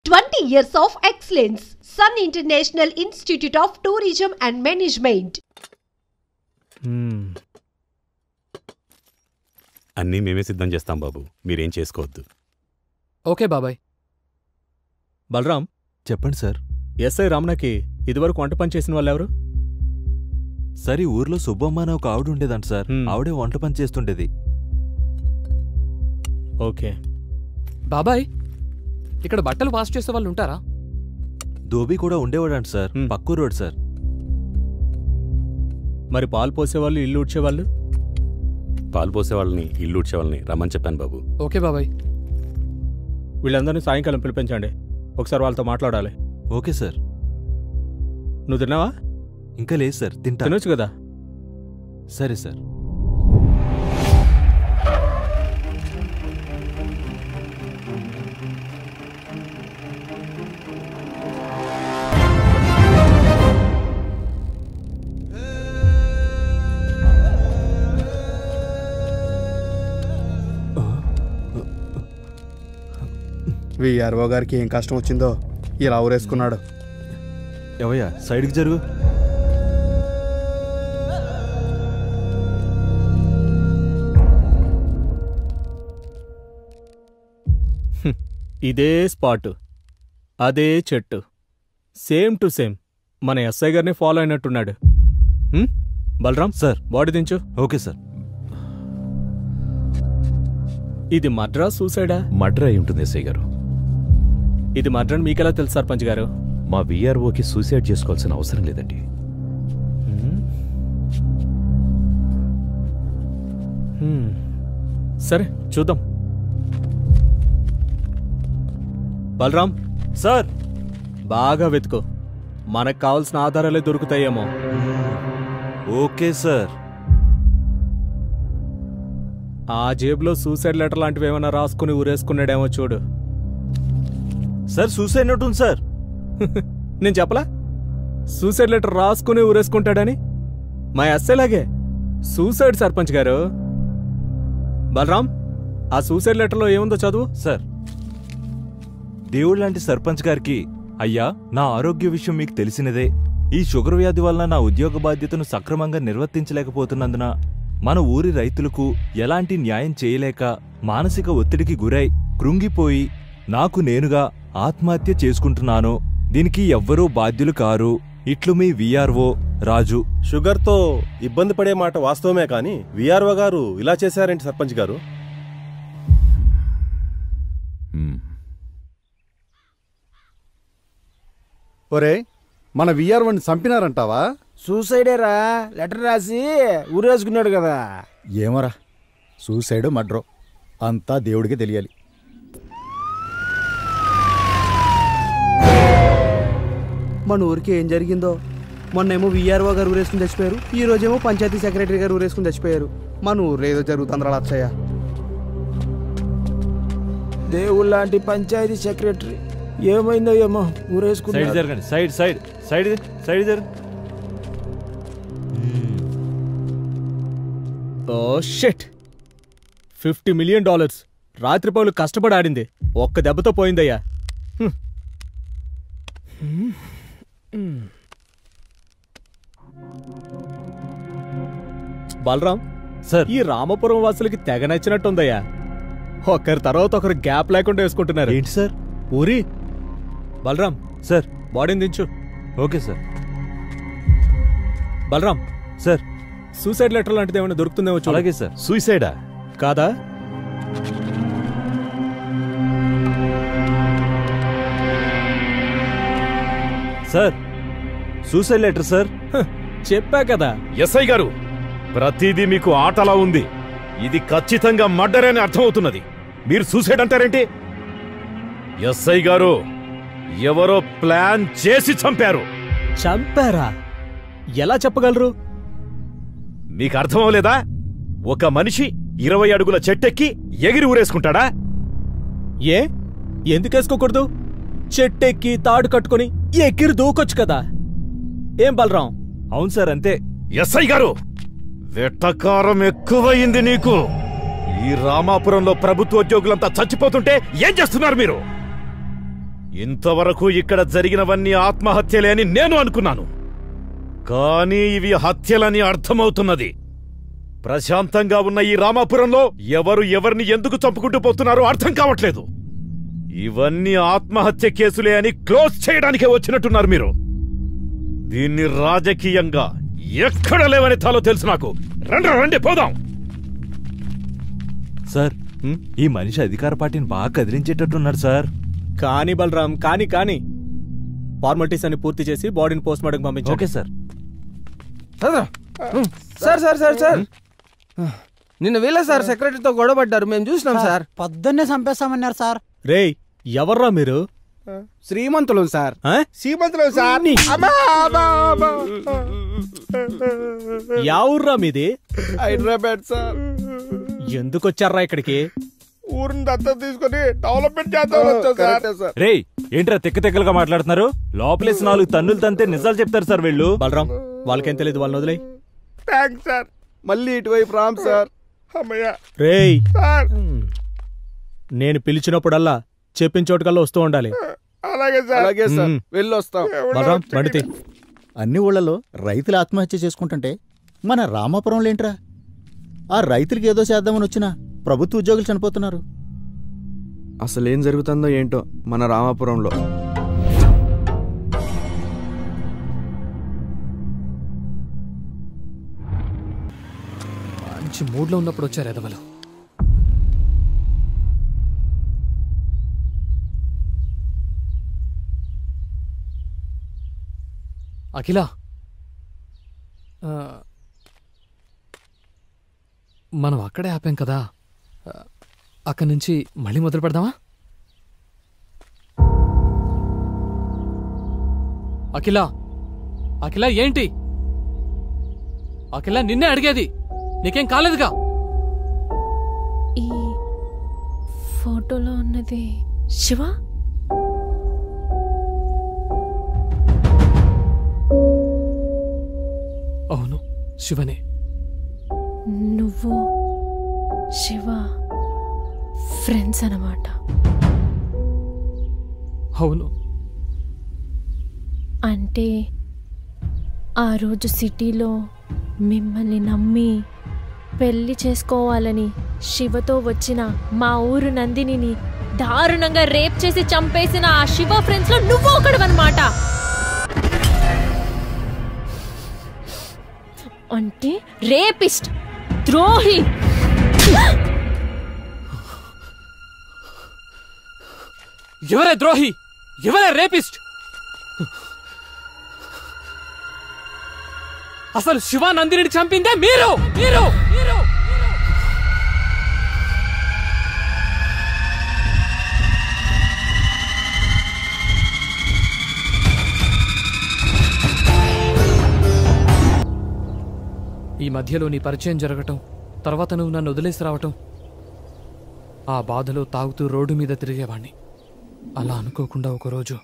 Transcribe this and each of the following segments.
20 years of excellence. Sun International Institute of Tourism and Management. అన్నీ మేమే సిద్ధం చేస్తాం బాబు, మీరేం చేసుకోవద్దు. ఓకే బాబాయ్. బలరాం, చెప్పండి సార్. ఎస్ఐ రమణకి ఇదివరకు వంట పని చేసిన వాళ్ళెవరు? సార్, ఈ ఊర్లో సుబ్బమ్మ అనే ఒక ఆవిడ ఉండేదంట సార్. ఆవిడే వంట పని చేస్తుండేది. ఓకే బాబాయ్, ఇక్కడ బట్టలు వాష్ చేసే వాళ్ళు ఉంటారా? ధోబీ కూడా ఉండేవాడంట సార్, పక్కూరు రోడ్ సార్. మరి పాలు పోసేవాళ్ళు, ఇల్లు ఊడ్చేవాళ్ళు? పాలు పోసేవాళ్ళని, ఇల్లు ఊడ్చేవాళ్ళని రమ్మని చెప్పాను బాబు. ఓకే బాబాయ్. వీళ్ళందరినీ సాయంకాలం పిలిపించండి, ఒకసారి వాళ్ళతో మాట్లాడాలి. Okay sir. నువ్వు తిన్నావా? ఇంకా లేదు సార్, తినొచ్చు కదా. సరే సార్. విఆర్ఓ గారికి ఏం కష్టం వచ్చిందో ఇలా ఊరేసుకున్నాడు. ఎవయ్యా, సైడ్కి జరుగు. ఇదే స్పాటు, అదే చెట్టు, సేమ్ టు సేమ్ మన ఎస్ఐ గారిని ఫాలో అయినట్టున్నాడు. బలరాం సార్, బాడీ దించు. Okay sir. ఇది మర్డరా, సూసైడా? మర్డర్ అయి ఉంటుంది ఎస్ఐ గారు. ఇది మర్డర్ అని మీకెలా తెలుసు సర్పంచ్ గారు? మా విఆర్ఓకి సూసైడ్ చేసుకోవాల్సిన అవసరం లేదండి. సరే చూద్దాం. బలరాం సార్, బాగా వెతుకో, మనకు కావాల్సిన ఆధారాలే దొరుకుతాయేమో. Okay sir. ఆ జేబులో సూసైడ్ లెటర్ లాంటివి ఏమైనా రాసుకుని ఊరేసుకున్నాడేమో చూడు. సార్, సూసైడ్ నోట్ ఉంది సార్. నేను చెప్పలా సూసైడ్ లెటర్ రాసుకుని ఊరేసుకుంటాడని? మా ఎస్ఐలాగే సూసైడ్ సర్పంచ్ గారు. బలరాం, ఆ సూసైడ్ లెటర్లో ఏముందో చదువు. సార్, దేవుడు లాంటి సర్పంచ్ గారికి, అయ్యా, నా ఆరోగ్య విషయం మీకు తెలిసినదే. ఈ షుగర్ వ్యాధి వలన నా ఉద్యోగ బాధ్యతను సక్రమంగా నిర్వర్తించలేకపోతున్నందున మన ఊరి రైతులకు ఎలాంటి న్యాయం చేయలేక మానసిక ఒత్తిడికి గురై కృంగిపోయి నాకు నేనుగా ఆత్మహత్య చేసుకుంటున్నాను. దీనికి ఎవ్వరూ బాధ్యులు కారు. ఇట్లు మీ విఆర్ఓ రాజు. షుగర్తో ఇబ్బంది పడే మాట వాస్తవమే కాని విఆర్ఓ గారు ఇలా చేశారేంటి సర్పంచ్ గారు? ఒరే, మన విఆర్ఓని చంపినారంటావా? సూసైడేరా, లెటర్ రాసి ఊరేసుకున్నాడు కదా. ఏమోరా, సూసైడ్ మర్డరో అంతా దేవుడికి తెలియాలి. మన ఊరికి ఏం జరిగిందో, మొన్నేమో విఆర్ఓ గారు ఊరేసుకుని చచ్చిపోయారు, ఈ రోజేమో పంచాయతీ సెక్రటరీ గారు ఊరేసుకుని చచ్చిపోయారు. మన ఊర్లో ఏదో జరుగుతుందిరా లచ్చయ్య. దేవుళ్ళ లాంటి పంచాయతీ సెక్రటరీ ఏమైందో ఏమో ఊరేసుకుని. సైడ్ జరగండి, సైడ్ సైడ్ సైడ్ సైడ్ జరగ. ఓ షిట్, $50 మిలియన్ రాత్రిపౌలు కష్టపడి ఆడింది ఒక్క దెబ్బతో పోయిందయ్యా. బలరాం సార్, ఈ రామపురం వాసులకి తెగ నచ్చినట్టుందయ్యా. ఒకరి తర్వాత ఒకరు గ్యాప్ లేకుండా వేసుకుంటున్నారు. ఏంటి సార్? ఊరి. బలరాం సార్, బాడీని దించు. Okay sir. Balaram sir, suicide letter లాంటిది ఏమైనా దొరుకుతుందేమో చూడు. అలాగే సార్. సూసైడా కాదా? Sir, suicide letter sir. చెప్పా కదా ఎస్ఐ గారు, ప్రతిదీ మీకు ఆటలా ఉంది. ఇది ఖచ్చితంగా మర్డర్ అని అర్థమవుతున్నది. మీరు సూసైడ్ అంటారేంటి? ఎస్ఐ గారు, ఎవరో ప్లాన్ చేసి చంపారు. చంపారా? ఎలా చెప్పగలరు? మీకు అర్థమవలేదా? ఒక మనిషి 20 అడుగుల చెట్టెక్కి ఎగిరి ఊరేసుకుంటాడా? ఏ ఎందుకేసుకోకూడదు? చెట్టెక్కి తాడు కట్టుకుని ఎగిరి దూకొచ్చు కదా. ఏం బలరాం? అవును సార్, అంతే. ఎస్ఐ గారు, వెట్టకారం ఎక్కువయింది నీకు. ఈ రామాపురంలో ప్రభుత్వ ఉద్యోగులంతా చచ్చిపోతుంటే ఏం చేస్తున్నారు మీరు? ఇంతవరకు ఇక్కడ జరిగినవన్నీ ఆత్మహత్యలే అని నేను అనుకున్నాను. కానీ ఇవి హత్యలని అర్థమవుతున్నది. ప్రశాంతంగా ఉన్న ఈ రామాపురంలో ఎవరు ఎవరిని ఎందుకు చంపుకుంటూ పోతున్నారో అర్థం కావట్లేదు. ఇవన్నీ ఆత్మహత్య కేసులే అని క్లోజ్ చేయడానికే వచ్చినట్టున్నారు మీరు. దీన్ని రాజకీయంగా ఎక్కడ లేవని తాలో తెలుసు నాకు. రండి పోదాం. సార్, ఈ మనిషి అధికార పార్టీని బాగా కదిలించేటట్టున్నాడు సార్. కానీ బలరాం, కానీ ఫార్మాలిటీస్ అన్ని పూర్తి చేసి బాడీని పోస్ట్ మార్టం పంపించండి. Okay sir. సార్ నిన్న వీళ్ళ సార్ సెక్రటరీతో గొడవపడ్డారు, మేము చూసినాం సార్. పొద్దున్నే చంపేస్తామన్నారు సార్. రేయ్, ఎవర్రా మీరు? శ్రీమంతులు సార్. శ్రీమంతులు సార్. యావుర్రా మీది? హైదరాబాద్ సార్. ఎందుకొచ్చారా ఇక్కడికి? ఊరిని దత్తత తీసుకుని డెవలప్మెంట్ చేద్దాం సార్. రేయ్, ఏంట్రా తెక్కలుగా మాట్లాడుతున్నారు? లోపలేసి 4 తన్నులు తంతే నిజాలు చెప్తారు సార్ వీళ్ళు. బలరాం, వాళ్ళకేం తెలియదు, వాళ్ళని వదిలేయ్. Thanks sir. మళ్ళీ ఇటువైపు రామ్ సార్. రేయ్, సార్ నేను పిలిచినప్పుడల్లా చెప్పిన చోటుకల్లా వస్తూ ఉండాలి. అలాగే సార్. వెళ్ళొస్తాం. బలరాం, బండితే. అన్ని ఊళ్ళలో రైతులు ఆత్మహత్య చేసుకుంటుంటే మన రామాపురంలో ఏంట్రా? ఆ రైతులకి ఏదో చేద్దామని వచ్చినా ప్రభుత్వ ఉద్యోగులు చనిపోతున్నారు. అసలేం జరుగుతుందో ఏంటో మన రామాపురంలో. మంచి మూడ్లో ఉన్నప్పుడు వచ్చారు ఎదవలు. అఖిల, మనం అక్కడే ఆపాం కదా, అక్కడి నుంచి మళ్ళీ మొదలు పెడదామా? అఖిల ఏంటి? అఖిల, నిన్నే అడిగేది, నీకేం కాలేదుగా? ఈ ఫోటోలో ఉన్నది శివ? అవును, శివనే. నువ్వు శివ ఫ్రెండ్స్ అన్నమాట. అవును. అంటే ఆ రోజు సిటీలో మిమ్మల్ని నమ్మి పెళ్లి చేసుకోవాలని శివతో వచ్చిన మా ఊరు నందినిని దారుణంగా రేప్ చేసి చంపేసిన ఆ శివ ఫ్రెండ్స్ లో నువ్వు ఒకడవన్నమాట. అంటే రేపిస్ట్, ద్రోహి. ఎవరే ద్రోహి? ఎవరే రేపిస్ట్? అసలు శివానందిని చంపిందే మీరు. ఈ మధ్యలో నీ పరిచయం జరగటం, తర్వాత నువ్వు నన్ను వదిలేసి రావటం, ఆ బాధలో తాగుతూ రోడ్డు మీద తిరిగేవాణ్ణి. అలా అనుకోకుండా ఒకరోజు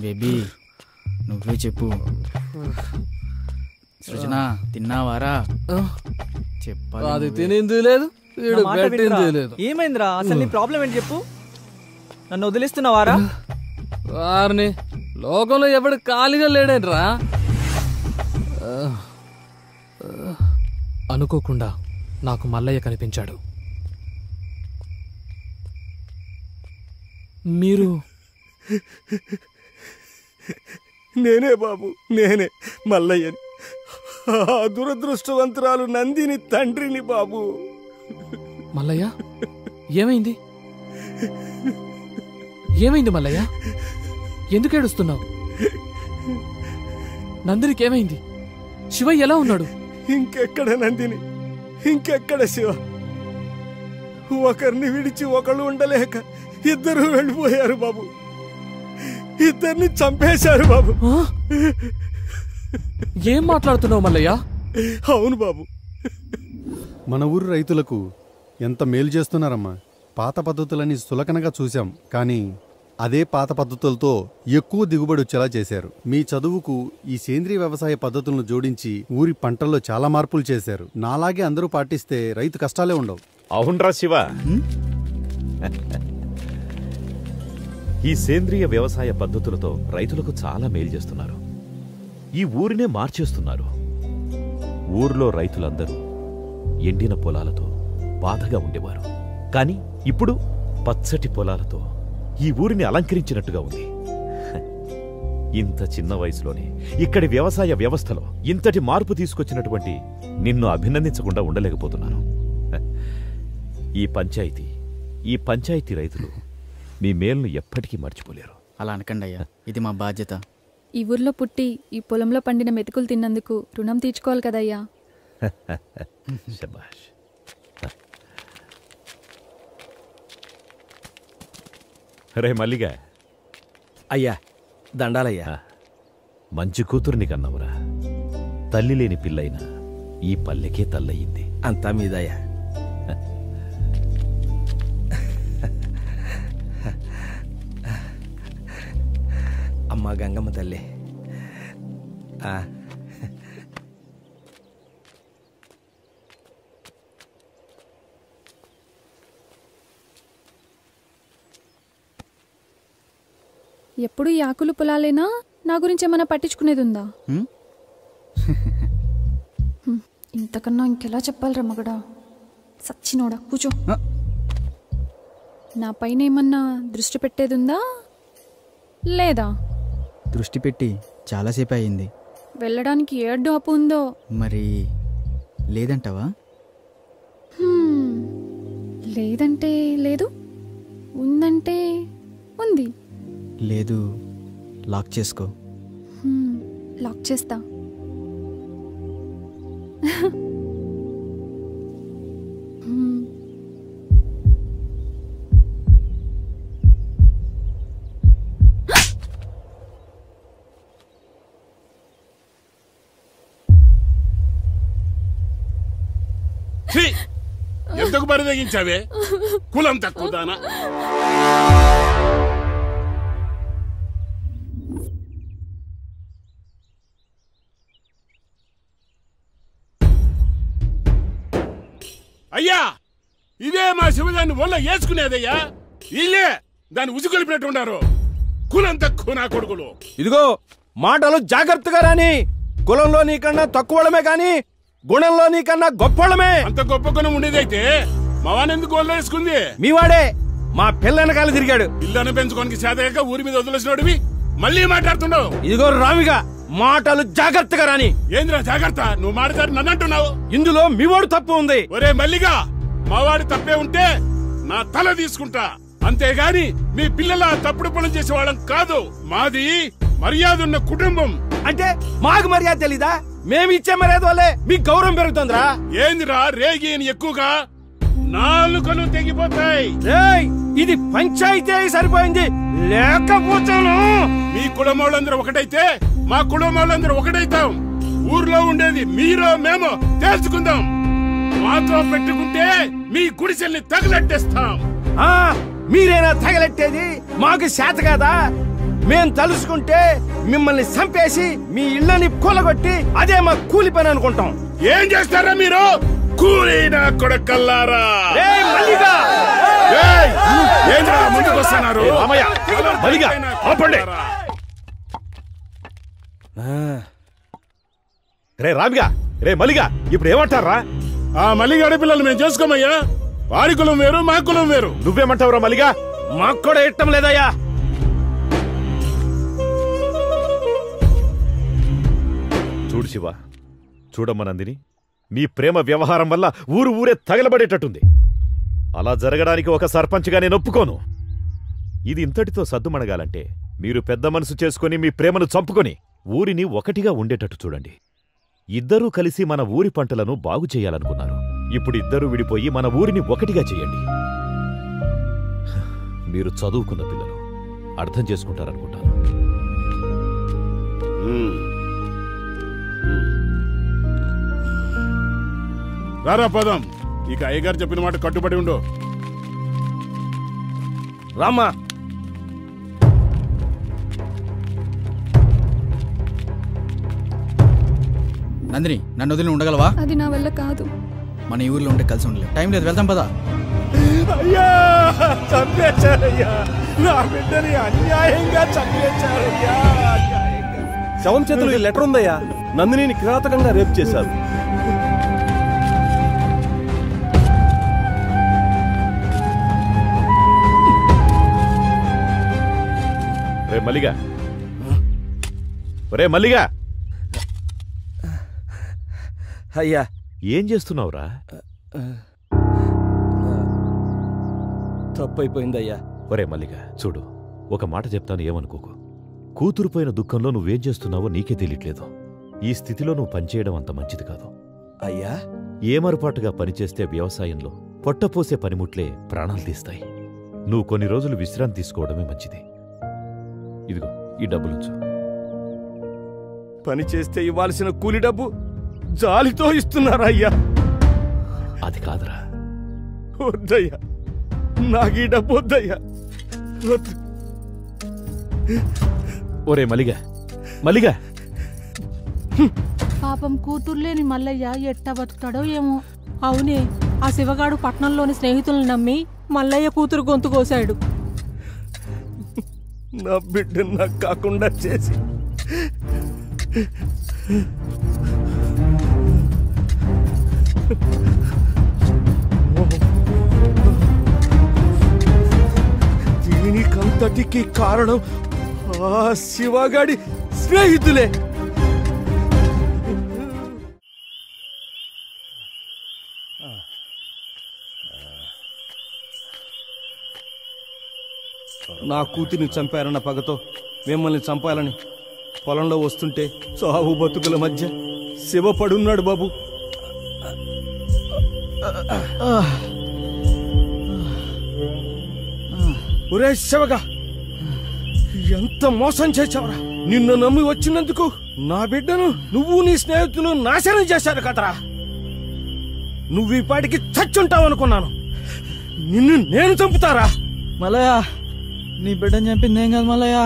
బేబీ, నువ్వే చెప్పు. సృజన, తిన్నావారా? చెప్పాలి. అది తినింది లేదు, లేదు. ఏమైందిరా? అసలు నీ ప్రాబ్లం ఏంటి చెప్పు. నన్ను వదిలేస్తున్నావారా? వారిని లోకంలో ఎవడు ఖాళీగా లేడేంట్రా? అనుకోకుండా నాకు మల్లయ్య కనిపించాడు. మీరు? నేనే బాబు, నేనే మల్లయ్యని. దురదృష్టవంతురాలు నందిని తండ్రిని బాబు. మల్లయ్య, ఏమైంది? ఏమైంది మల్లయ్య? ఎందుకు ఏడుస్తున్నావు? నందినికి ఏమైంది? శివ ఎలా ఉన్నాడు? ఇంకెక్కడ నందిని, ఇంకెక్కడ శివ? ఒకరిని విడిచి ఒకళ్ళు ఉండలేక ఇద్దరు వెళ్ళిపోయారు బాబు. ఇద్దరిని చంపేశారు బాబు. ఏం మాట్లాడుతున్నావు మల్లయ్య? అవును బాబు. మన ఊరు రైతులకు ఎంత మేలు చేస్తున్నారమ్మా. పాత పద్ధతులని సులకనగా చూశాం, కానీ అదే పాత పద్ధతులతో ఎక్కువ దిగుబడి వచ్చేలా చేశారు. మీ చదువుకు ఈ సేంద్రియ వ్యవసాయ పద్ధతులను జోడించి ఊరి పంటల్లో చాలా మార్పులు చేశారు. నాలాగే అందరూ పాటిస్తే రైతు కష్టాలే ఉండవు. అవునరా శివ, ఈ సేంద్రియ వ్యవసాయ పద్ధతులతో రైతులకు చాలా మేలు చేస్తున్నారు. ఈ ఊరినే మార్చేస్తున్నారు. ఊర్లో రైతులందరూ ఎండిన పొలాలతో బాధగా ఉండేవారు. కాని ఇప్పుడు పచ్చటి పొలాలతో ఈ ఊరిని అలంకరించినట్టుగా ఉంది. ఇంత చిన్న వయసులోనే ఇక్కడి వ్యవసాయ వ్యవస్థలో ఇంతటి మార్పు తీసుకొచ్చినటువంటి నిన్ను అభినందించకుండా ఉండలేకపోతున్నాను. ఈ పంచాయతీ రైతులు మీ మేలును ఎప్పటికీ మర్చిపోలేరు. అలా అనకండి అయ్యా, ఇది మా బాధ్యత. ఈ ఊర్లో పుట్టి ఈ పొలంలో పండిన మెతుకులు తిన్నందుకు రుణం తీర్చుకోవాలి కదయ్యా. శభాష్. రే మల్లిగా. అయ్యా దండాలయ్యా. మంచి కూతురుని కన్నవురా. తల్లి లేని పిల్లైనా ఈ పల్లెకే తల్లయింది. అంతా మీదయ్యా. అమ్మా గంగమ్మ తల్లి. ఎప్పుడు ఈ ఆకులు పొలాలేనా? నా గురించి ఏమైనా పట్టించుకునేది ఉందా? ఇంతకన్నా ఇంకెలా చెప్పాలరా మగడా? సచ్చినోడా, కూచో. నా పైన ఏమన్నా దృష్టి పెట్టేది ఉందా లేదా? దృష్టి పెట్టి చాలాసేపు అయింది. వెళ్ళడానికి ఏడ్డు అప్పు ఉందో మరి? లేదంటావా? లేదంటే లేదు, ఉందంటే ఉంది. లేదు, లాక్ చేసుకో. లాక్ చేస్తా. ఎందుకు బరిదగించావే కులం తక్కువ దానా? అయ్యా, ఇదే మా శివదాన్ని ఒళ్ళ వేసుకునేదయ్యా. ఇల్లే దాన్ని ఉసుకొలిపినట్టు ఉన్నారు. కులం తక్కువ నా కొడుకులు. ఇదిగో మాటలు జాగ్రత్తగా రాని. కులంలో నీకన్నా తక్కువడమే కాని గుణంలో నీకన్నా గొప్పడమే. అంత గొప్ప గుణం ఉండేదైతే మావానెందుకు ఒళ్ళ వేసుకుంది? మీవాడే మా పిల్ల వెనకాల తిరిగాడు. పిల్లను పెంచుకోనికి చేతగా ఊరి మీద వదిలేసినోడివి మళ్ళీ మాట్లాడుతున్నావు. ఇదిగో రామిగా మాటలు జాగ్రత్తగా రాని. ఏంద్రా జాగ్రత్త? నువ్వు మాట్లాడి నన్ను అంటున్నావు. ఇందులో మీవాడు తప్పు ఉంది. ఒరే మల్లిగా, మావాడి తప్పే ఉంటే నా తల తీసుకుంటా. అంతేగాని మీ పిల్లల తప్పుడు పనులు చేసేవాళ్ళం కాదు. మాది మర్యాద ఉన్న కుటుంబం. అంటే మాకు మర్యాద తెలీదా? మేమిచ్చే మర్యాద వల్లే మీకు గౌరవం పెరుగుతుందిరా. ఏందిరా రేగి ఎక్కువగా? నాలుకలు తెగిపోతాయి. ఇది పంచాయతీ సరిపోయింది, లేకపోతాను. మీ కుటుంబాలందరూ ఒకటైతే మా కుటుంబాలందరూ ఒకటైతాం. ఊర్లో ఉండేది మీరో మేమో తేల్చుకుందాం. మాతో పెట్టుకుంటే మీ గుడిసెల్ని తగలెట్టేస్తాం. మీరేనా తగలెట్టేది? మాకు చేత కాదా? మేం తలుసుకుంటే మిమ్మల్ని చంపేసి మీ ఇళ్ళని కూలగొట్టి అదే మా కూలి పని అనుకుంటాం. ఏం చేస్తారా మీరు? కూలీనా కొడకల్లారా! ముందుకొస్తున్నారు. రే రామిగా, రే మల్లిగా, ఇప్పుడు ఏమంటారా? ఆ మల్లిగాడి పిల్లలు మేము చేసుకోమయ్యా. వారి కులం వేరు, మా కులం వేరు. నువ్వేమంటావురా మల్లిగా? మాకు కూడా ఇష్టం లేదయ్యా. చూడు శివ, చూడమ్మ నందిని, మీ ప్రేమ వ్యవహారం వల్ల ఊరే తగలబడేటట్టుంది. అలా జరగడానికి ఒక సర్పంచ్గా నేను ఒప్పుకోను. ఇది ఇంతటితో సద్దుమణగాలంటే మీరు పెద్ద మనసు చేసుకుని మీ ప్రేమను చంపుకొని ఊరిని ఒకటిగా ఉండేటట్టు చూడండి. ఇద్దరూ కలిసి మన ఊరి పంటలను బాగు చేయాలనుకున్నారు. ఇప్పుడు ఇద్దరూ విడిపోయి మన ఊరిని ఒకటిగా చేయండి. మీరు చదువుకున్న పిల్లలు, అర్థం చేసుకుంటారనుకుంటాను. రారా పదం. ఇక అయ్యగారు చెప్పిన మాట కట్టుబడి ఉండు. రామ్మా, నందిని నన్ను వదిలి ఉండగలవా? అది నా వల్ల కాదు. మన ఈ ఊర్లో ఉంటే కలిసి ఉండలేదు. టైం లేదు, వెళ్తాం పదా. అయ్యా చంపేశారయ్యా, నా బిడ్డని అన్యాయంగా చంపేశారయ్యా. శవం చేతులు ఈ లెటర్ ఉందయ్యా. నందినిని కిరాతకంగా రేప్ చేశారు. రే మల్లిగా, రే మల్లిగా. అయ్యా ఏం చేస్తున్నావురా? తప్పైపోయిందయ్యా. ఒరే మల్లిగా చూడు, ఒక మాట చెప్తాను, ఏమనుకోకు. కూతురుపోయిన దుఃఖంలో నువ్వేం చేస్తున్నావో నీకే తెలియట్లేదు. ఈ స్థితిలో నువ్వు పనిచేయడం అంత మంచిది కాదు అయ్యా. ఏమరపాటుగా పనిచేస్తే వ్యవసాయంలో పొట్టపోసే పనిముట్లే ప్రాణాలు తీస్తాయి. నువ్వు కొన్ని రోజులు విశ్రాంతి తీసుకోవడమే మంచిది. ఇదిగో ఈ డబ్బులుంచు. పని చేస్తే ఇవ్వాల్సిన కూలి డబ్బు జాలితో ఇస్తున్నారయ్యా. అది కాదురా. వద్దయ్యా, నాకు ఈ డబ్బు వద్దయ్యా. వద్దు. ఒరే మల్లిగా, మల్లిగా. పాపం కూతుర్లేని మల్లయ్య ఎట్టా బతుకుతాడో ఏమో. అవునే, ఆ శివగాడు పట్నంలోని స్నేహితులను నమ్మి మల్లయ్య కూతురు గొంతు కోశాడు. నా బిడ్డను నాకు కాకుండా చేసి దీనికంతటికి కారణం ఆ శివగాడి స్నేహితులే. నా కూతురిని చంపారన్న పగతో మిమ్మల్ని చంపాలని పొలంలో వస్తుంటే చావు బతుకుల మధ్య శివ పడున్నాడు బాబు. ఒరే శివగా, ఎంత మోసం చేశావురా! నిన్ను నమ్మి వచ్చినందుకు నా బిడ్డను నువ్వు నీ స్నేహితులు నాశనం చేశారు కదరా. నువ్వు ఈ పాటికి చచ్చుంటావు అనుకున్నాను. నిన్ను నేను చంపుతారా? మల్లయ్య, నీ బిడ్డని చంపింది ఏం కాదు మల్లయ్య.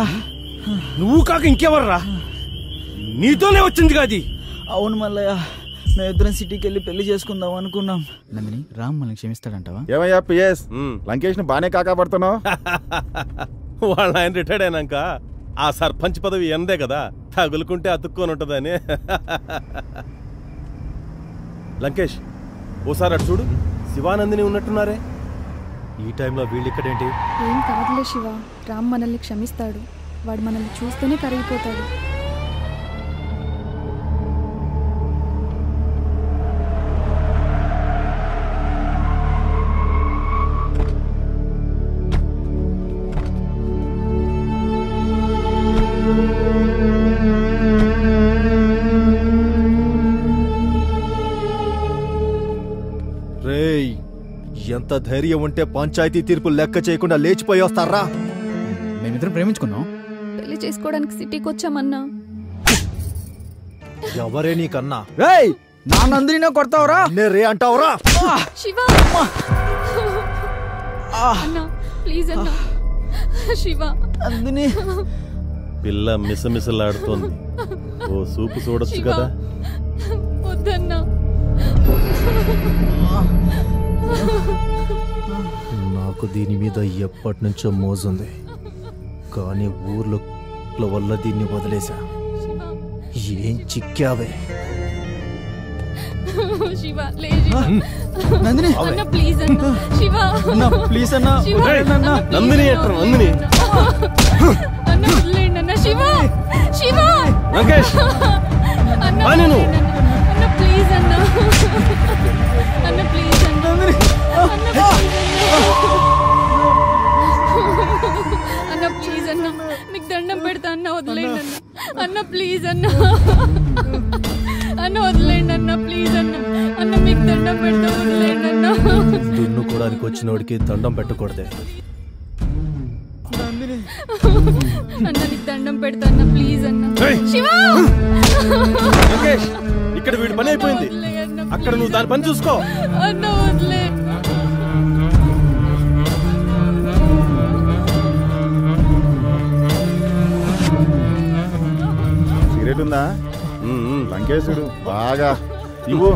నువ్వు కాక ఇంకెవర్రా? నీతోనే వచ్చింది కాది. అవును మల్లయ్య, మేమిద్దరం సిటీకి వెళ్ళి పెళ్లి చేసుకుందాం అనుకున్నాం. నందిని, రామ్ మనల్ని క్షమిస్తాడంటావా? ఏమయ్యా పిఎస్, లంకేష్ని బానే కాకాపడుతున్నావు. వాళ్ళ ఆయన రిటైర్డ్ అయినాక ఆ సర్పంచ్ పదవి ఎందే కదా, తగులుకుంటే అతుక్కొని ఉంటుందని. లంకేష్, ఓసారి అటు చూడు, శివానందిని ఉన్నట్టున్నారే. ఈ టైంలో వీళ్ళిక్కడేంటి? ఏం కాదులే శివ, రామ్ మనల్ని క్షమిస్తాడు. వాడు మనల్ని చూస్తేనే కరిగిపోతాడు. రేయ్, ఎంత ధైర్యం ఉంటే పంచాయతీ తీర్పు లెక్క చేయకుండా లేచిపోయి వస్తారా? మేమిద్దరం ప్రేమించుకున్నాం. పెళ్లి చేసుకోవడానికి సిటీకి వచ్చామన్నా. ఎవరే నీకన్నా? రేయ్, నా నందిని కొడతావురా? రే అంటావురా? శివ అన్నా, ప్లీజ్ అన్నా. శివ, నందిని. పిల్ల మిసమిసలాడుతోంది, ఓ సూపు చూడొచ్చు కదా. వద్దన్నా. నాకు దీని మీద ఎప్పటి నుంచో మోజుంది, కానీ ఊర్లో వల్ల దీన్ని వదిలేశా. ఏం చిక్కావే? శివ, లేదు. నందిని, అన్న ప్లీజ్ అన్న. శివ అన్న ప్లీజ్ అన్న. నందిని ఎట్రా? నందిని అన్న వదిలేండి అన్న. శివ, శివ. లంకేష్, అన్న నేను అన్న ప్లీజ్ అన్న. అన్న ప్లీజ్ అన్న. అన్న ప్లీజ్ అన్న, మీకు దండం పెడతా అన్న, వదిలేండి అన్న. అన్న ప్లీజ్ అన్న. అన్న వదిలేండి అన్న, ప్లీజ్ అన్న. అన్న మీకు దండం పెడతా, వదిలేండి అన్న. దున్నుకోవడానికి వచ్చినోడికి దండం పెట్టకూడదే. అన్న నీకు దండం పెడతా అన్న, ప్లీజ్ అన్న. శివ, ఇక్కడ వీడి పని అయిపోయింది, అక్కడ నువ్వు దాని పని చూసుకో. అన్న వదిలే. సిగరెట్ ఉందా? లంకేశుడు బాగా ఇవ్వు.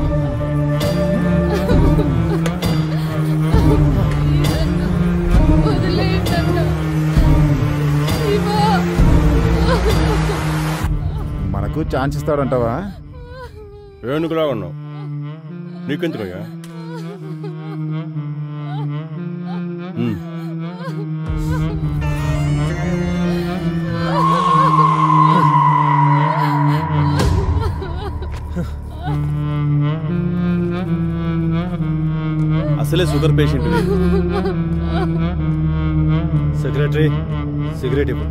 మనకు ఛాన్స్ ఇస్తాడంటావా? ఏనుగులా ఉన్నావు, నీకెందుకయ్యా? అసలే షుగర్ పేషెంట్. సెక్రటరీ సిగరెట్ ఇవ్వు.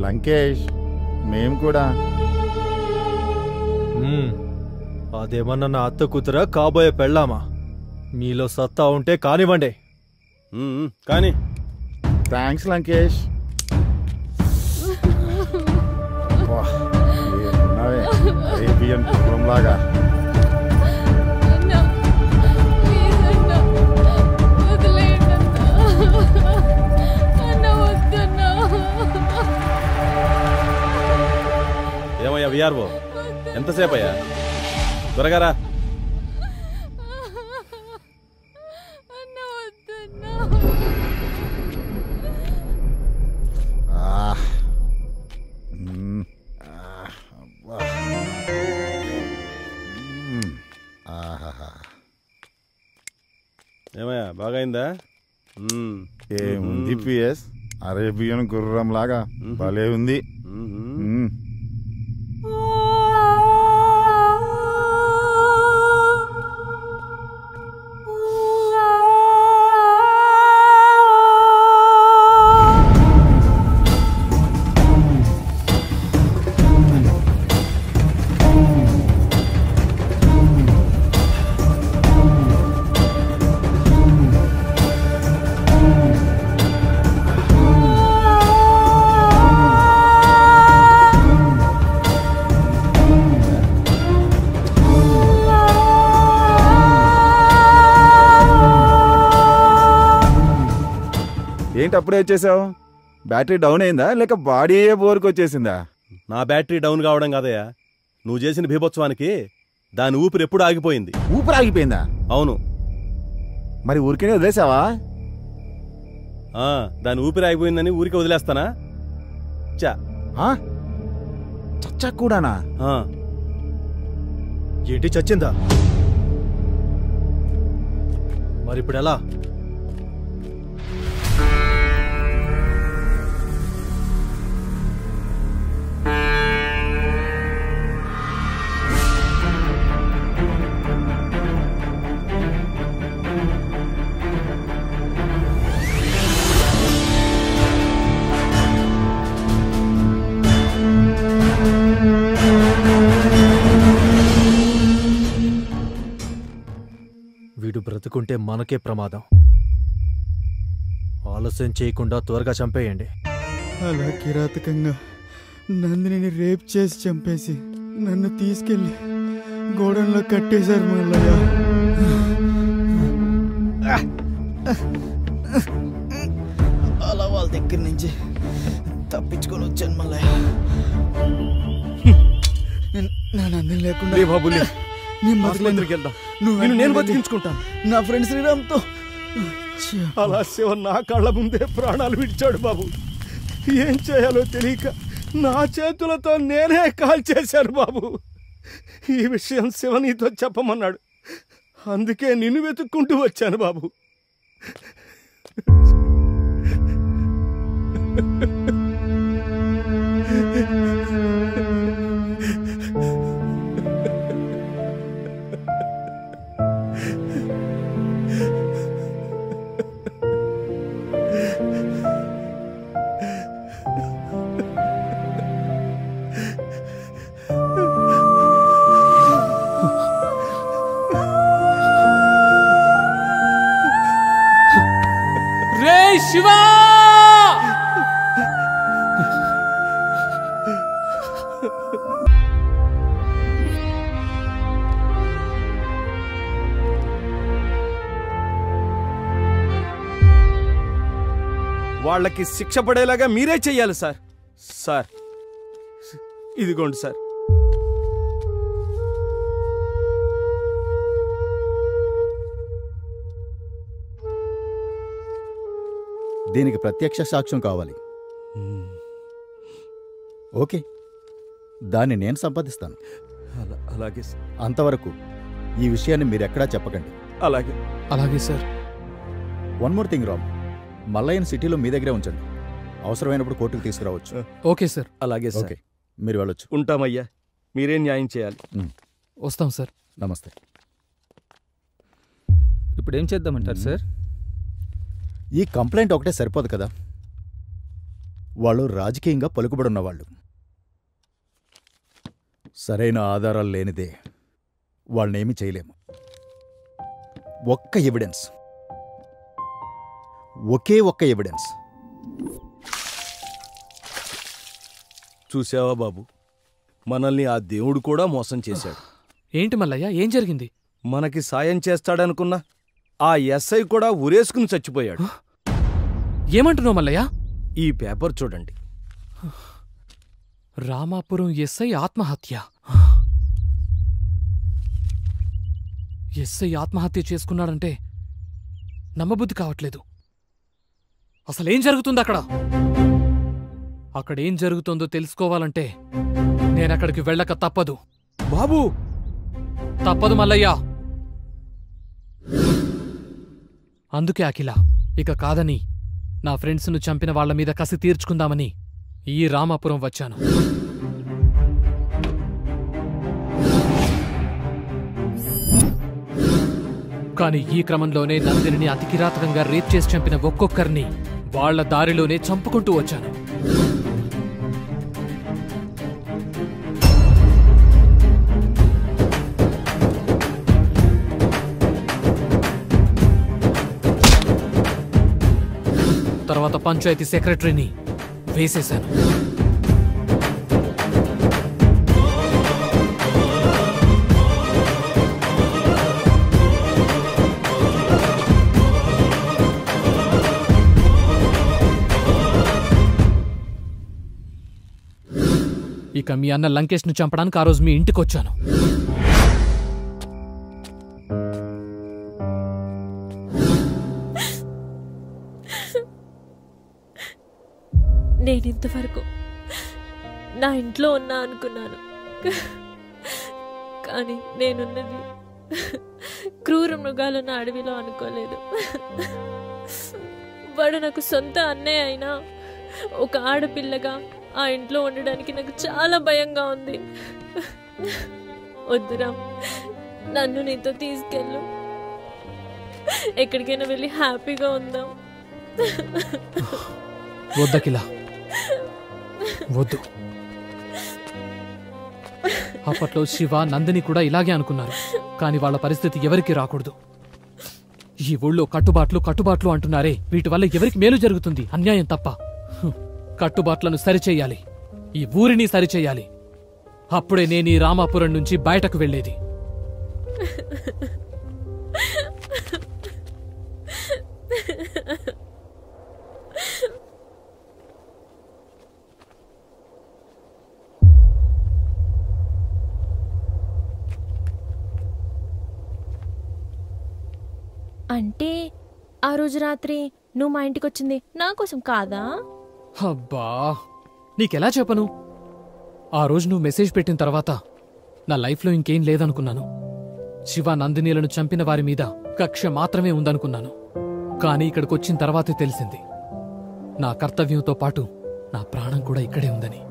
లంకేష్ మేము కూడా. అదేమన్నా నా అత్త కూతురా కాబోయే పెళ్ళామా? మీలో సత్తా ఉంటే కానివ్వండి. కానీ థ్యాంక్స్ లంకేష్. అరేబియన్ కుటుంబంలాగా. ఏమయ్యా విఆర్ఓ, ఎంతసేపు అయ్యా? త్వరగా రా. ఏమయ్యా బాగైందా? ఏముంది పిఎస్, అరేబియన్ గుర్రం లాగా భలే ఉంది. ఏంటి అప్పుడే వచ్చేసావు? బ్యాటరీ డౌన్ అయిందా లేక బాడీ బోర్కి వచ్చేసిందా? నా బ్యాటరీ డౌన్ కావడం కాదయ్యా, నువ్వు చేసిన బీభోత్సవానికి దాని ఊపిరి ఎప్పుడు ఆగిపోయింది. ఊపిరి ఆగిపోయిందా? అవును. మరి ఊరికే వదిలేసావా? దాని ఊపిరి ఆగిపోయిందని ఊరికే వదిలేస్తానా? చచ్చా కూడానా? ఏంటి చచ్చిందా? మరి ఇప్పుడు ఎలా? వీడు బ్రతుకుంటే మనకే ప్రమాదం. ఆలస్యం చేయకుండా త్వరగా చంపేయండి. అలా కిరాతకంగా నందిని రేప్ చేసి చంపేసి నన్ను తీసుకెళ్లి గోడంలో కట్టేశారు మల్లయ్య. అలా వాళ్ళ దగ్గర నుంచి తప్పించుకొని వచ్చాను మల్లయ్య. నా నందిని లేకుండా నేను బతికించుకుంటాను. నా ఫ్రెండ్ శ్రీరామ్తో అలా శివ నా కళ్ళ ముందే ప్రాణాలు విడిచాడు బాబు. ఏం చేయాలో తెలియక నా చేతులతో నేనే కాల్ చేశాను బాబు. ఈ విషయం శివ నీతో చెప్పమన్నాడు, అందుకే నిన్ను వెతుక్కుంటూ వచ్చాను బాబు. రే శివా! వాళ్ళకి శిక్ష పడేలాగా మీరే చెయ్యాలి సార్. సార్ ఇదిగోండి సార్. దీనికి ప్రత్యక్ష సాక్ష్యం కావాలి. ఓకే, దాన్ని నేను సంపాదిస్తాను. అలాగే సార్. అంతవరకు ఈ విషయాన్ని మీరెక్కడా చెప్పకండి. అలాగే. అలాగే sir. One more thing Ram, మల్లయ్యని సిటీలో మీ దగ్గరే ఉంచండి. అవసరమైనప్పుడు కోర్టుకు తీసుకురావచ్చు. Okay sir. అలాగే సార్. ఓకే, మీరు వెళ్ళొచ్చు. ఉంటామయ్యా, మీరేం న్యాయం చేయాలి. వస్తాం సార్. నమస్తే. ఇప్పుడు ఏం చేద్దామంటారు సార్? ఈ కంప్లైంట్ ఒకటే సరిపోదు కదా. వాళ్ళు రాజకీయంగా పలుకుబడున్నవాళ్ళు. సరైన ఆధారాలు లేనిదే వాళ్ళనేమీ చేయలేము. ఒక్క ఎవిడెన్స్, ఒకే ఒక్క ఎవిడెన్స్. చూసావా బాబు, మనల్ని ఆ దేవుడు కూడా మోసం చేశాడు. ఏంటి మల్లయ్య, ఏం జరిగింది? మనకి సాయం చేస్తాడనుకున్నా ఆ ఎస్ఐ కూడా ఉరేసుకుని చచ్చిపోయాడు. ఏమంటున్నావు మల్లయ్య? ఈ పేపర్ చూడండి. రామాపురం ఎస్ఐ ఆత్మహత్య. ఎస్ఐ ఆత్మహత్య చేసుకున్నాడంటే నమ్మబుద్ధి కావట్లేదు. అసలేం జరుగుతుంది అక్కడ? అక్కడేం జరుగుతుందో తెలుసుకోవాలంటే నేనక్కడికి వెళ్ళక తప్పదు. బాబు తప్పదు మల్లయ్య. అందుకే అఖిల, ఇక కాదని నా ఫ్రెండ్స్ను చంపిన వాళ్ల మీద కసి తీర్చుకుందామని ఈ రామాపురం వచ్చాను. కాని ఈ క్రమంలోనే నందిని అతి కిరాతకంగా రేప్ చేసి చంపిన ఒక్కొక్కరిని వాళ్ల దారిలోనే చంపుకుంటూ వచ్చాను. తర్వాత పంచాయతీ సెక్రటరీని వేసేశాను. ఇక మీ అన్న లంకేష్ను చంపడానికి ఆ రోజు మీ ఇంటికొచ్చాను. నేనింతవరకు నా ఇంట్లో ఉన్నా అనుకున్నాను, కానీ నేనున్నది క్రూర మృగాలున్న అడవిలో అనుకోలేదు. వాడు నాకు సొంత అన్నయ్య అయినా ఒక ఆడపిల్లగా ఆ ఇంట్లో ఉండడానికి నాకు చాలా భయంగా ఉంది. వద్దురా, నన్ను నీతో తీసుకెళ్ళు, ఎక్కడికైనా వెళ్ళి హ్యాపీగా ఉందాం. వద్దకిలా, వద్దు. అప్పట్లో శివ, నందిని కూడా ఇలాగే అనుకున్నారు. కానీ వాళ్ళ పరిస్థితి ఎవరికి రాకూడదు. ఈ ఊళ్ళో కట్టుబాట్లు అంటున్నారే, వీటి వల్ల ఎవరికి మేలు జరుగుతుంది? అన్యాయం తప్ప. కట్టుబాట్లను సరిచేయాలి, ఈ ఊరిని సరిచేయాలి. అప్పుడే నేను ఈ రామాపురం నుంచి బయటకు వెళ్ళేది. అంటే ఆ రోజు రాత్రి నువ్వు మా ఇంటికొచ్చింది నా కోసం కాదా? అబ్బా, నీకెలా చెప్పను? ఆ రోజు నువ్వు మెసేజ్ పెట్టిన తర్వాత నా లైఫ్లో ఇంకేం లేదనుకున్నాను. శివ, నందినీలను చంపిన వారి మీద కక్ష మాత్రమే ఉందనుకున్నాను. కానీ ఇక్కడికొచ్చిన తర్వాతే తెలిసింది నా కర్తవ్యంతో పాటు నా ప్రాణం కూడా ఇక్కడే ఉందని.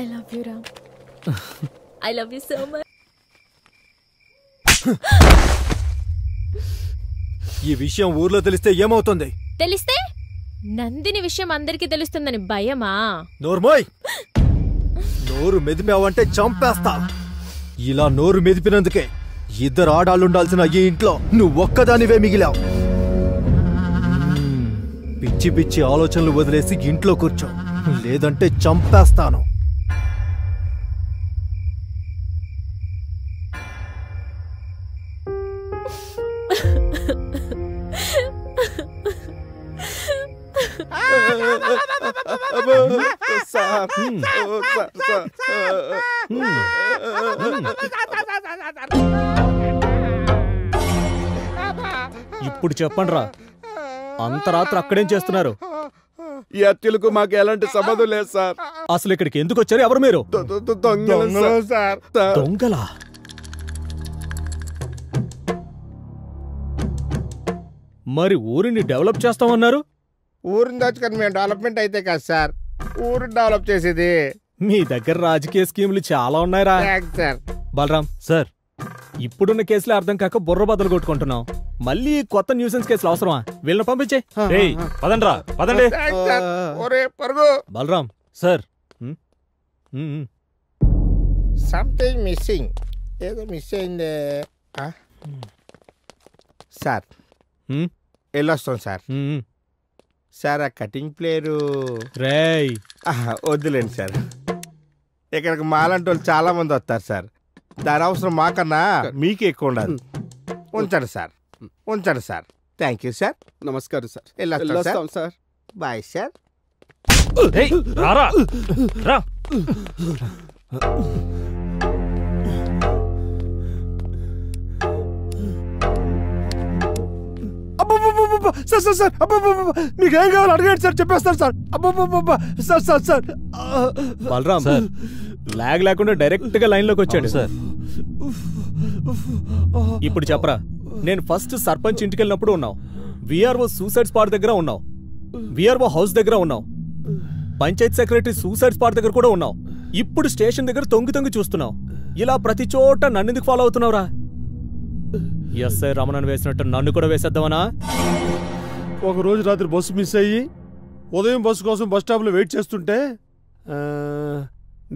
I love you Ram. I love you so much. ఈ విషయం ఊర్లో తెలిస్తే ఏమవుతుంది? తెలిస్తే నందిని విషయం అందరికీ తెలుస్తుందని భయమా? నోర్మోయ్, నోరు మెదిపావంటే చంపేస్తా. ఇలా నోరు మెదిపినందుకే ఇద్దరు ఆడాళ్ళుండాల్సిన ఈ ఇంట్లో నువ్వు ఒక్కదానివే మిగిలావు. పిచ్చి పిచ్చి ఆలోచనలు వదిలేసి ఇంట్లో కూర్చో, లేదంటే చంపేస్తాను. ఇప్పుడు చెప్పండ్రా, అంత రాత్రి అక్కడేం చేస్తున్నారు? ఈ హత్యలకు మాకు ఎలాంటి సంబంధం లేదు సార్. అసలు ఇక్కడికి ఎందుకు వచ్చారు? ఎవరు మీరు? దొంగలు సార్. దొంగలా? మరి ఊరిని డెవలప్ చేస్తామన్నారు? ఊరిని దాచుకొని మేము డెవలప్మెంట్ అయితే కాదు సార్, ఊరిని డెవలప్ చేసేది. మీ దగ్గర రాజకీయ స్కీములు చాలా ఉన్నాయిరా. సార్ బలరాం సార్, ఇప్పుడున్న కేసులే అర్థం కాక బుర్ర బద్దలు కొట్టుకుంటున్నాం. మళ్ళీ కొత్త న్యూసెన్స్ కేసులు అవసరమా? వీళ్ళని పంపించే. పదండ్రా, పదండి. బలరాం సార్, సంథింగ్ మిస్సింగ్, ఏదో మిస్ అయిందే సార్. వెళ్ళొస్తాం సార్. సార్ ఆ కటింగ్ ప్లేయరు రేయ్ వద్దులేండి సార్. ఇక్కడికి మాలంటి వాళ్ళు చాలా మంది వస్తారు సార్. దాని అవసరం మాకన్నా మీకే ఎక్కువ ఉండదు. ఉంచండి సార్, ఉంచండి సార్. Thank you sir. నమస్కారం సార్. వెళ్ళొస్తాం సార్. Bye sir. రారా రా. సార్ సార్ సార్ మీకు ఏం కావాలి అడగండి సార్, చెప్పేస్తాను sir. Sir sir sir. Balaram లాగ్ లేకుండా డైరెక్ట్ గా లైన్ లోకి వచ్చాడు సార్. ఇప్పుడు చెప్పరా, నేను ఫస్ట్ సర్పంచ్ ఇంటికి వెళ్ళినప్పుడు ఉన్నావు, విఆర్ఓ సూసైడ్ స్పాట్ దగ్గర ఉన్నావు, విఆర్ఓ హౌస్ దగ్గర ఉన్నావు, పంచాయత్ సెక్రటరీ సూసైడ్ స్పాట్ దగ్గర కూడా ఉన్నావు. ఇప్పుడు స్టేషన్ దగ్గర తొంగి తొంగి చూస్తున్నావు. ఇలా ప్రతి చోట నన్నెందుకు ఫాలో అవుతున్నావురా? ఎస్ఐ రమణను వేసినట్టు నన్ను కూడా వేసేద్దామనా? ఒక రోజు రాత్రి బస్సు మిస్ అయ్యి ఉదయం బస్సు కోసం బస్ స్టాప్ లో వెయిట్ చేస్తుంటే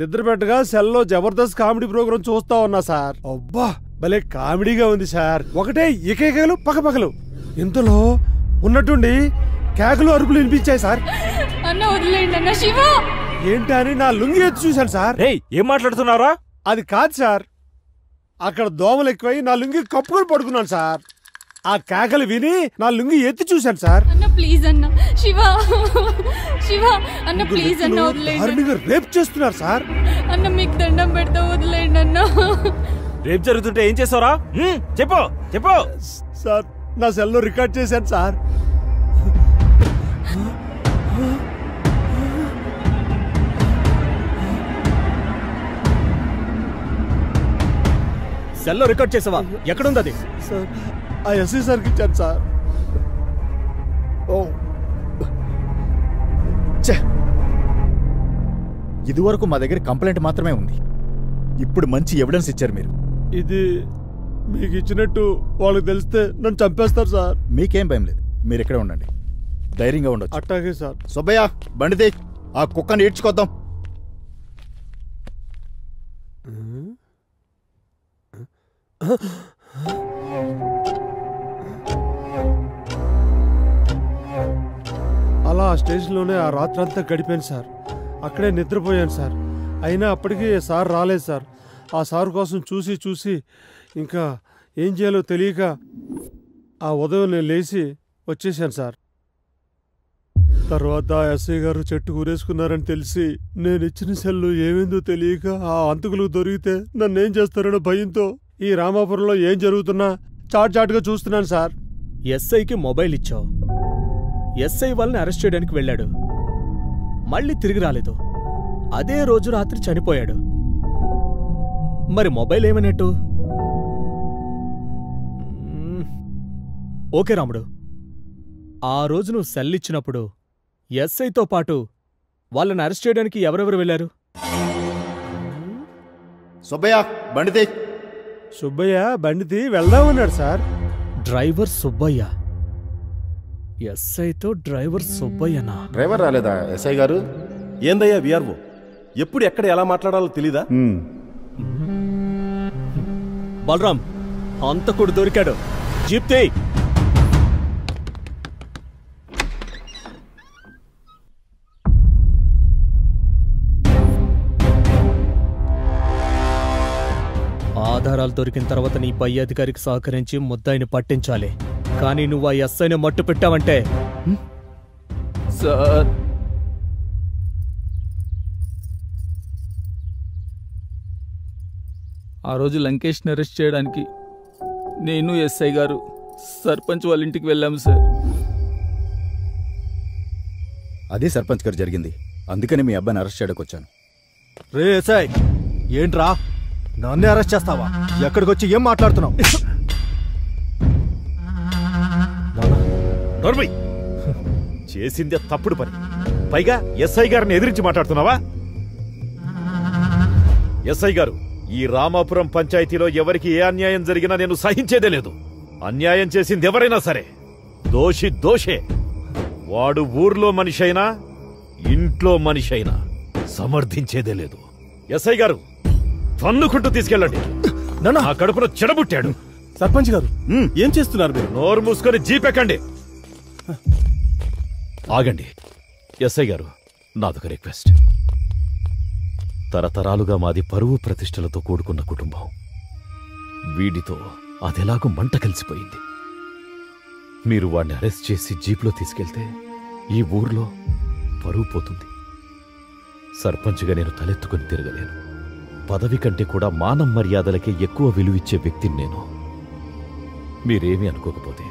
నిద్ర పెట్టగా సెల్లో జబర్దస్త్ కామెడీ ప్రోగ్రామ్ చూస్తా ఉన్నా సార్. అబ్బా భలే కామెడీగా ఉంది సార్. ఒకటే ఏకైకలు పక్కపక్కలు. ఇంతలో ఉన్నట్టుండి కేకలు అరుపులు వినిపించాయి సార్. అన్న వదిలేండి అన్న. శివ ఏంటి అని నా లుంగి ఎత్తి చూశాను సార్. ఏం మాట్లాడుతున్నారా? అది కాదు సార్, అక్కడ దోమలు ఎక్కువై నా లుంగి కప్పుకొని పడుకున్నాను సార్. ఆ కేకలు విని నా లుంగి ఎత్తి చూశాను సార్. అన్న ప్లీజ్ అన్న. శివ శివ అన్న ప్లీజ్ అన్న వదిలేండి. రేప్ చేస్తున్నారు సార్. అన్న మీకు దండం పెడతా వదిలేండి అన్న. రేప్ జరుగుతుంటే ఏం చేస్తారా? చెప్పు చెప్పు సార్. నా సెల్లో రికార్డ్ చేశాను సార్. సెల్లో రికార్డ్ చేసావా? ఎక్కడుంది అది? సార్ ఆ ఎస్ఐ సార్కి ఇచ్చాను సార్. ఇదివరకు మా దగ్గర కంప్లైంట్ మాత్రమే ఉంది, ఇప్పుడు మంచి ఎవిడెన్స్ ఇచ్చారు మీరు. ఇది మీకు ఇచ్చినట్టు వాళ్ళకి తెలిస్తే నన్ను చంపేస్తారు సార్. మీకేం భయం లేదు, మీరు ఇక్కడే ఉండండి, ధైర్యంగా ఉండొచ్చు. అట్టాగే సార్. సుబ్బయ్య బండితే ఆ కుక్కని ఈడ్చుకొద్దాం. అలా ఆ స్టేషన్లోనే ఆ రాత్రంతా గడిపాను సార్. అక్కడే నిద్రపోయాను సార్. అయినా అప్పటికీ సార్ రాలేదు సార్. ఆ సార్ కోసం చూసి చూసి ఇంకా ఏం చేయాలో తెలియక ఆ ఉదయం నేను లేచి వచ్చేసాను సార్. తర్వాత ఎస్ఐ గారు చెట్టు కూరేసుకున్నారని తెలిసి నేను ఇచ్చిన సెల్లు ఏమైందో తెలియక ఆ అంతకులకు దొరికితే నన్నేం చేస్తారనో భయంతో ఈ రామాపురంలో ఏం జరుగుతున్నా చాటుగా చూస్తున్నాను సార్. ఎస్ఐకి మొబైల్ ఇచ్చావు. ఎస్ఐ వాళ్ళని అరెస్ట్ చేయడానికి వెళ్ళాడు, మళ్ళీ తిరిగి రాలేదు. అదే రోజు రాత్రి చనిపోయాడు. మరి మొబైల్ ఏమన్నట్టు? ఓకే రాముడు, ఆ రోజు నువ్వు సెల్ ఇచ్చినప్పుడు ఎస్ఐతో పాటు వాళ్ళని అరెస్ట్ చేయడానికి ఎవరెవరు వెళ్ళారు? సుబ్బయ్య బండితే. సుబ్బయ్య బండితి వెళ్దామన్నాడు సార్. డ్రైవర్ సుబ్బయ్య. ఎస్ఐతో డ్రైవర్ సుబ్బయ్యనా? డ్రైవర్ రాలేదా ఎస్ఐ గారు? ఏందయ్యా విఆర్ఓ, ఎప్పుడు ఎక్కడ ఎలా మాట్లాడాలో తెలీదా? బలరాం అంతకుడు దొరికాడు. జీప్తే. ఆధారాలు దొరికిన తర్వాత నీ పై అధికారికి సహకరించి ముద్దాయిని పట్టించాలి. కానీ నువ్వు ఆ ఎస్ఐని మట్టు పెట్టావంటే సార్ ఆ రోజు లంకేష్ని అరెస్ట్ చేయడానికి నేను ఎస్ఐ గారు సర్పంచ్ వాళ్ళ ఇంటికి వెళ్ళాము సార్. అదే సర్పంచ్ గారు జరిగింది. అందుకని మీ అబ్బాయిని అరెస్ట్ చేయడానికి వచ్చాను. రే ఎస్ఐ, ఏంట్రా నన్నే అరెస్ట్ చేస్తావా? ఎక్కడికి వచ్చి ఏం మాట్లాడుతున్నావు? నోర్మయ్, చేసిందే తప్పుడు పని, పైగా ఎస్ఐ గారిని ఎదిరించి మాట్లాడుతున్నావా? ఎస్ఐ గారు, ఈ రామాపురం పంచాయతీలో ఎవరికి ఏ అన్యాయం జరిగినా నేను సహించేదే లేదు. అన్యాయం చేసింది ఎవరైనా సరే దోషి దోషే. వాడు ఊర్లో మనిషి అయినా ఇంట్లో మనిషి అయినా సమర్థించేదే లేదు. ఎస్ఐ గారు, తన్నుకుంటూ తీసుకెళ్ళండి. నా కడుపులో చెడబుట్టాడు. సర్పంచ్ గారు ఏం చేస్తున్నారు మీరు? నోరు మూసుకొని జీపెక్కండి. ఆగండి. ఎస్ఐ గారు, నాదొక రిక్వెస్ట్. తరతరాలుగా మాది పరువు ప్రతిష్టలతో కూడుకున్న కుటుంబం. వీడితో అదెలాగూ మంట కలిసిపోయింది. మీరు వాడిని అరెస్ట్ చేసి జీప్లో తీసుకెళ్తే ఈ ఊర్లో పరువు పోతుంది. సర్పంచ్గా నేను తలెత్తుకుని తిరగలేను. పదవి కంటే కూడా మానం మర్యాదలకే ఎక్కువ విలువిచ్చే వ్యక్తిని నేను. మీరేమీ అనుకోకపోతే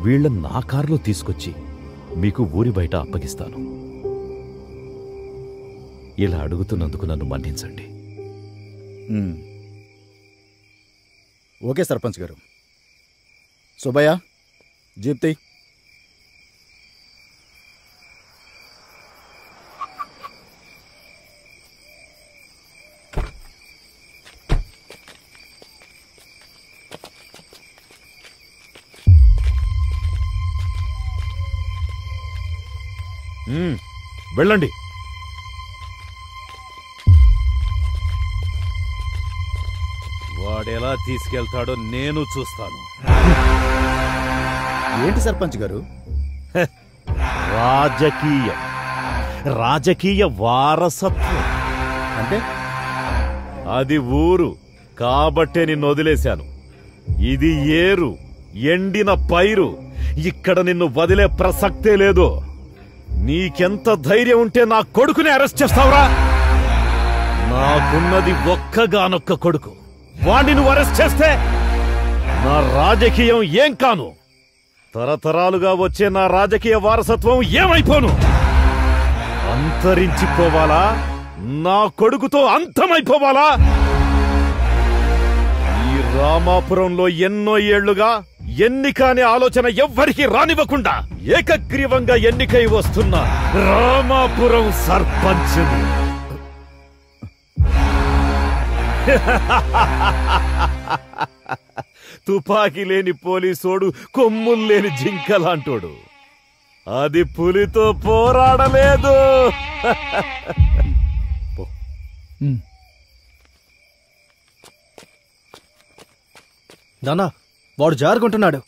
వీళ్ళని నా కారులో తీసుకొచ్చి మీకు ఊరి బయట అప్పగిస్తాను. ఇలా అడుగుతున్నందుకు నన్ను మన్నించండి. ఓకే సర్పంచ్ గారు. సుబ్బయ్య, జీప్తి. వెళ్ళండి. వాడెలా తీసుకెళ్తాడో నేను చూస్తాను. ఏంటి సర్పంచ్ గారు? రాజకీయ వారసత్వం అంటే? అది ఊరు కాబట్టే నిన్ను వదిలేశాను. ఇది ఏరు, ఎండిన పైరు. ఇక్కడ నిన్ను వదిలే ప్రసక్తే లేదు. నీకెంత ధైర్యం ఉంటే నా కొడుకుని అరెస్ట్ చేస్తావురా? నాకున్నది ఒక్కగానొక్క కొడుకు. వాణ్ణి నువ్వు అరెస్ట్ చేస్తే నా రాజకీయం ఏం కాను? తరతరాలుగా వచ్చే నా రాజకీయ వారసత్వం ఏమైపోను? అంతరించిపోవాలా? నా కొడుకుతో అంతమైపోవాలా? ఈ రామాపురంలో ఎన్నో ఏళ్లుగా ఎన్నికనే ఆలోచన ఎవ్వరికీ రానివ్వకుండా ఏకగ్రీవంగా ఎన్నికై వస్తున్న రామాపురం సర్పంచ్. తుపాకీ లేని పోలీసోడు కొమ్ములు లేని జింకలాంటోడు. అది పులితో పోరాడలేదు. నానా, వాడు జారుకుంటున్నాడు.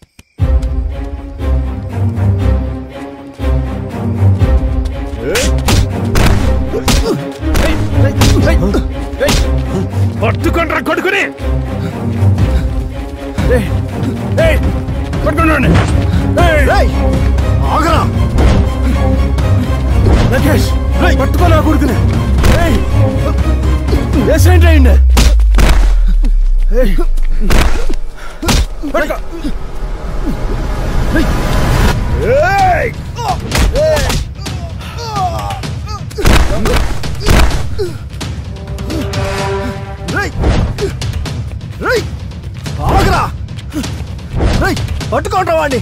పట్టుకుండ్రా కొడుకుని. పట్టుకోండి. ఆగరా లకేష్, పట్టుకోనా కొడుకుని. వేసేంటి అయింది? ఆగరా, పట్టుకోండి వాడిని.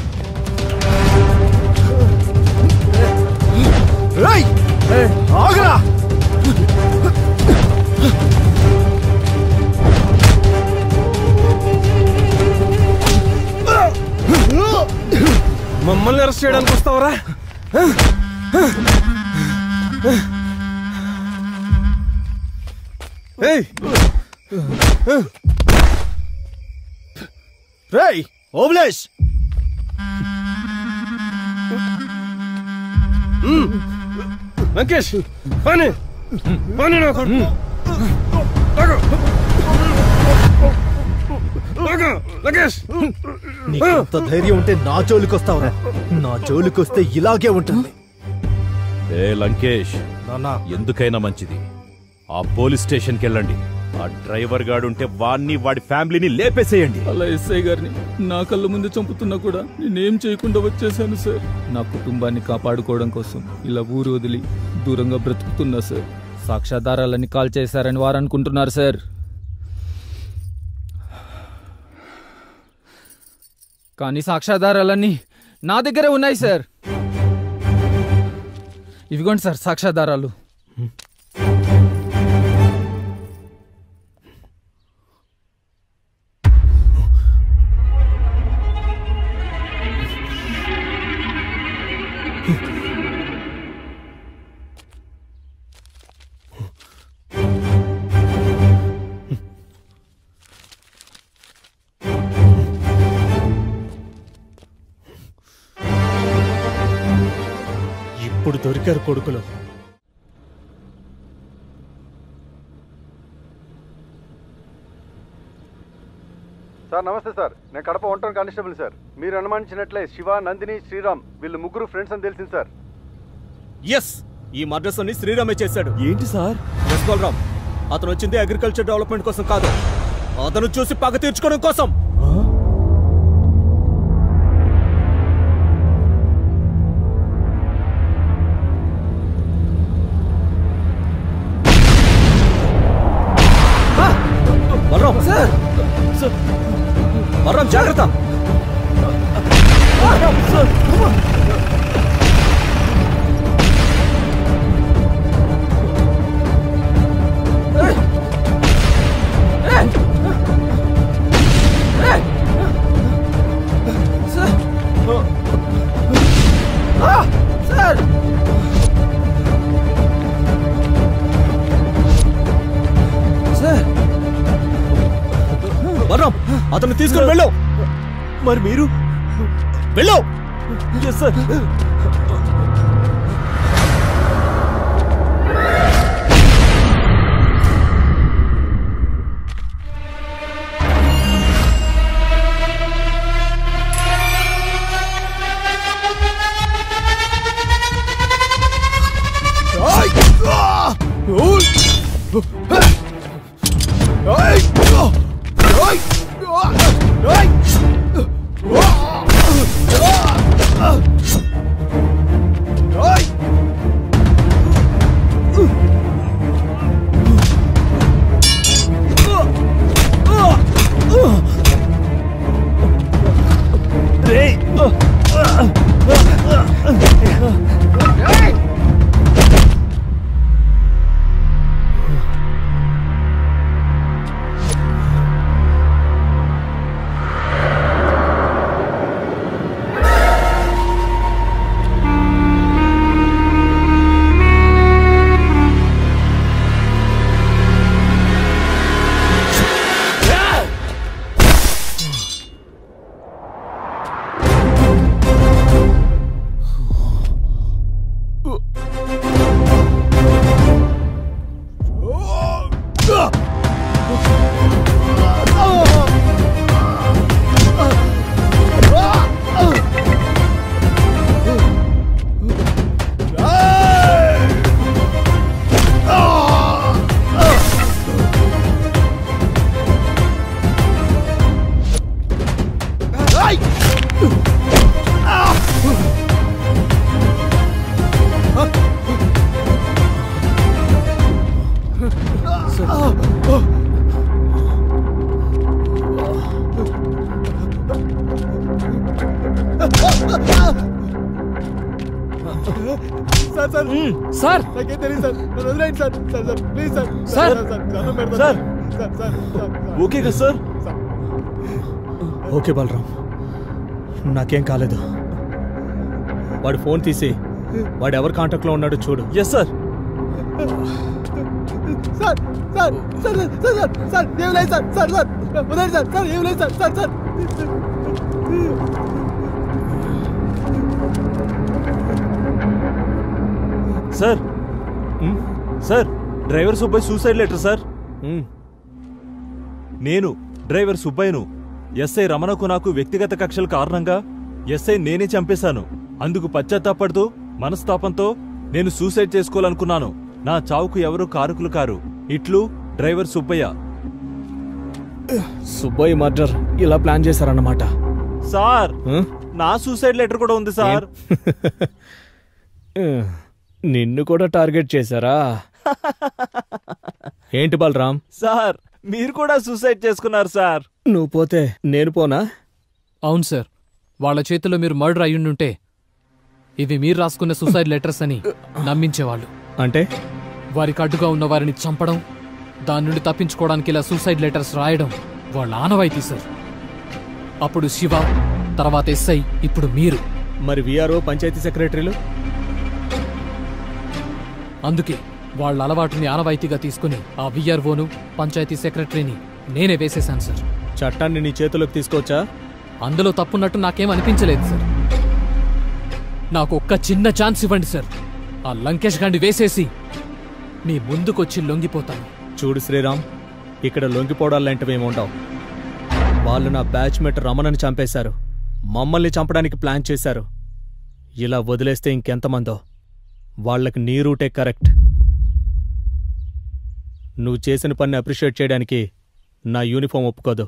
ఆగరా. మమ్మల్ని అరెస్ట్ చేయడానికి వస్తావరా? రేయ్ ఓబ్లేష్, లంకేష్ పని పని. నా కొడుకు నీకంత ధైర్యం ఉంటే నా జోలికొస్తావురా? నా జోలికొస్తే ఇలాగే ఉంటుంది. ఏ లంకేష్, ఎందుకైనా మంచిది ఆ పోలీస్ స్టేషన్కి వెళ్ళండి. ఆ డ్రైవర్ గాడుంటే వాడిని వాడి ఫ్యామిలీని లేపేసేయండి. అలా ఎస్ఐ గారిని నా కళ్ళ ముందు చంపుతున్నా కూడా నేనేం చేయకుండా వచ్చేసాను సార్. నా కుటుంబాన్ని కాపాడుకోవడం కోసం ఇలా ఊరు వదిలి దూరంగా బ్రతుకుతున్నా సార్. సాక్ష్యాధారాలన్నీ కాల్ చేశారని వారు అనుకుంటున్నారు సార్. కానీ సాక్ష్యాధారాలన్నీ నా దగ్గరే ఉన్నాయి సార్. ఇవిగోండి సార్ సాక్ష్యాధారాలు. ఇప్పుడు దొరికారు కొడుకులు. సార్ నమస్తే సార్, నేను కడప ఒంటరి కానిస్టేబుల్ సార్. మీరు అనుమానించినట్లే శివ, నందిని, శ్రీరామ్ వీళ్ళు ముగ్గురు ఫ్రెండ్స్ అని తెలిసింది సార్. ఎస్, ఈ మర్డర్స్ అన్ని శ్రీరామే చేశాడు. ఏంటి సార్? ఎస్ బలరామ్, అతను వచ్చింది అగ్రికల్చర్ డెవలప్మెంట్ కోసం కాదు, అతను చూసి పగ తీర్చుకోవడం కోసం. బలరామ్ సార్, బలరామ్ జాగ్రత్త. బలరామ్, అతను తీసుకుని వెళ్ళు. మరి మీరు వెళ్ళు. సార్ సార్ నాకేం తెలియదు సార్, వదిలేయండి sir. Sir sir please sir. Sir sir okay కదా సార్? ఓకే బలరామ్, నాకేం కాలేదు. వాడు ఫోన్ తీసి వాడు ఎవరి కాంటాక్ట్లో ఉన్నాడో చూడు. Yes sir. Sir sir sir sir sir ఏం లేదు సార్. సార్ సార్ వదిలేండి సార్. సార్ ఏం లేదు sir. Sir sir sir sir driver Subbaiah suicide letter sir. నేను డ్రైవర్ సుబ్బయ్యను ఎస్ఐ రమణకు నాకు వ్యక్తిగత కక్షల కారణంగా ఎస్ఐ నేనే చంపేశాను. అందుకు పశ్చాత్తాపడుతూ మనస్తాపంతో నేను సూసైడ్ చేసుకోవాలనుకున్నాను. నా చావుకు ఎవరూ కారకులు కారు. ఇట్లు డ్రైవర్ సుబ్బయ్య. సుబ్బయ్య మర్డర్ ఇలా ప్లాన్ చేశారన్నమాట. సార్ నా సూసైడ్ లెటర్ కూడా ఉంది సార్. నిన్ను కూడా టార్గెట్ చేశారా? ఏంటి బలరాం? సార్ మీరు కూడా సూసైడ్ చేసుకున్నారు సార్. నువ్వు పోతే నేను పోనా? అవును సార్, వాళ్ళ చేతిలో మీరు మర్డర్ అయ్యుండుంటే ఇవి మీరు రాసుకున్న సూసైడ్ లెటర్స్ అని నమ్మించేవాళ్ళు. అంటే వారికి అడ్డుగా ఉన్న వారిని చంపడం, దాని నుండి తప్పించుకోవడానికి ఇలా సూసైడ్ లెటర్స్ రాయడం వాళ్ళ ఆనవాయితీ సార్. అప్పుడు శివ, తర్వాత ఎస్ఐ, ఇప్పుడు మీరు. మరి విఆర్ఓ, పంచాయతీ సెక్రటరీలు? అందుకే వాళ్ళ అలవాటుని ఆనవాయితీగా తీసుకుని ఆ విఆర్ఓను, పంచాయతీ సెక్రటరీని నేనే వేసేశాను సార్. చట్టాన్ని నీ చేతిలోకి తీసుకోవచ్చా? అందులో తప్పున్నట్టు నాకేం అనిపించలేదు సార్. నాకు ఒక్క చిన్న ఛాన్స్ ఇవ్వండి సార్. ఆ లంకేష్ గాండి వేసేసి మీ ముందుకొచ్చి లొంగిపోతాను. చూడు శ్రీరామ్, ఇక్కడ లొంగిపోవడాలంటివేమి ఉండవు. వాళ్ళు నా బ్యాచ్మేట్ రమణని చంపేశారు, మమ్మల్ని చంపడానికి ప్లాన్ చేశారు. ఇలా వదిలేస్తే ఇంకెంతమందో. వాళ్ళకి నీ రూటే కరెక్ట్. నువ్వు చేసిన పని అప్రిషియేట్ చేయడానికి నా యూనిఫామ్ ఒప్పుకోదు,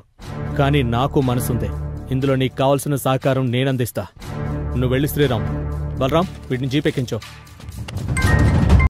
కానీ నాకు మనసుంది. ఇందులో నీకు కావాల్సిన సహకారం నేనందిస్తా. నువ్వు వెళ్ళి శ్రీరామ్. బలరాం, వీటిని జీపెక్కించో.